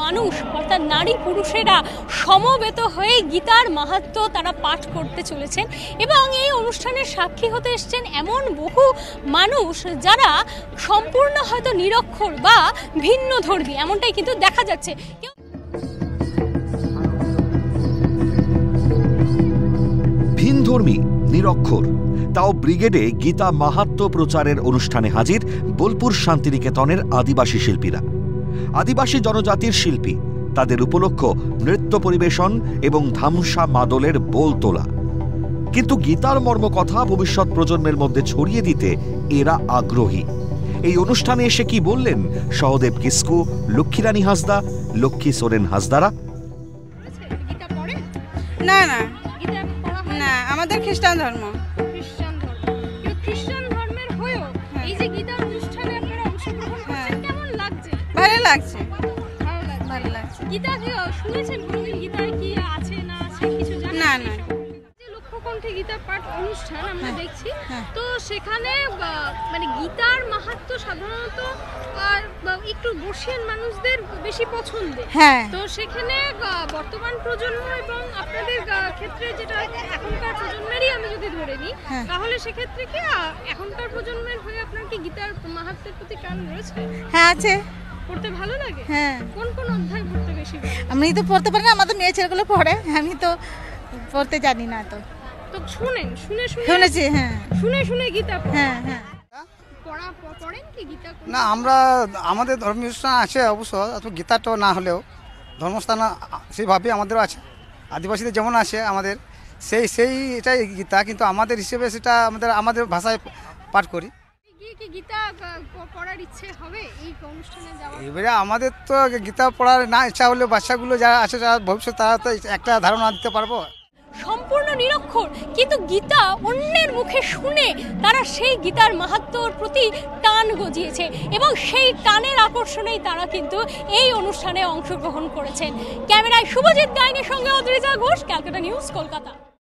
মানুষ অর্থাৎ নারী পুরুষেরা সমবেত হয়ে গীতার মাহাত্ম্য তারা পাঠ করতে চলেছেন এবং এই অনুষ্ঠানের সাক্ষী হতে এসছেন এমন বহু মানুষ যারা সম্পূর্ণ হয়তো নিরক্ষর বা ভিন্ন ধর্মী, এমনটাই কিন্তু দেখা যাচ্ছে। ভিনধর্মী, নিরক্ষর, তাও ব্রিগেডে গীতা মাহাত্ম্য প্রচারের অনুষ্ঠানে হাজির বোলপুর শান্তিনিকেতনের আদিবাসী শিল্পীরা। আদিবাসী জনজাতির শিল্পী, তাদের উপলক্ষ নৃত্য পরিবেশন এবং ধামসা মাদলের বোল তোলা। কিন্তু গীতার মর্মকথা ভবিষ্যৎ প্রজন্মের মধ্যে ছড়িয়ে দিতে এরা আগ্রহী। এই অনুষ্ঠানে এসে কি বললেন সহদেব কিস্কু, লক্ষ্মীরানী হাঁসদা, লক্ষ্মী সোরেন হাঁসদারা? না না না, আমাদের খ্রিস্টান ধর্ম। ভালো লাগছে। না না, লক্ষ্যকণ্ঠে গীতা পাঠ অনুষ্ঠান আমরা দেখছি, তো সেখানে মানে গীতার মাহাত্ম্য সাধারণত একটু বর্ষিয়ান মানুষদের বেশি পছন্দের। তো সেখানে বর্তমান প্রজন্ম এবং আপনাদের ক্ষেত্রে যেটা এখনকার প্রজন্মেরই আমি যদি ধরে নিই, তাহলে সেক্ষেত্রে কি এখনকার প্রজন্মের হয়ে আপনার কি গীতার মাহাত্ম্যের প্রতি টান রয়েছে? হ্যাঁ আছে। পড়তে ভালো লাগে? হ্যাঁ। কোন কোন অধ্যায় পড়তে বেশি ভালো? আমি তো পড়তে পারি না, আমাদের মেয়ে ছেলেগুলো পড়ে, আমি তো পড়তে জানি না। তো শুনেছি। হ্যাঁ, শুনে গীতা পড়েন? হ্যাঁ হ্যাঁ। পড়েন কি গীতা? না, আমরা আমাদের ধর্মীয় অনুষ্ঠান আছে অবশ্য, গীতাটা না হলেও ধর্মস্থান সেইভাবেই আমাদেরও আছে। আদিবাসীদের যেমন আছে আমাদের সেই এটাই গীতা, কিন্তু আমাদের হিসেবে সেটা আমাদের ভাষায় পাঠ করি। এবারে আমাদের তো গীতা পড়ার না ইচ্ছা হলে বাচ্চাগুলো যারা আছে যারা ভবিষ্যৎ, তারা তো একটা ধারণা দিতে পারবো। সম্পূর্ণ নিরক্ষর, কিন্তু গীতা অন্যের মুখে শুনে তারা সেই গীতার মাহাত্ম্যর প্রতি টান গজিয়েছে এবং সেই টানের আকর্ষণেই তারা কিন্তু এই অনুষ্ঠানে অংশগ্রহণ করেছেন। ক্যামেরায় শুভজিৎ গাইনের সঙ্গে অদ্রিজা ঘোষ, ক্যালকাটা নিউজ, কলকাতা।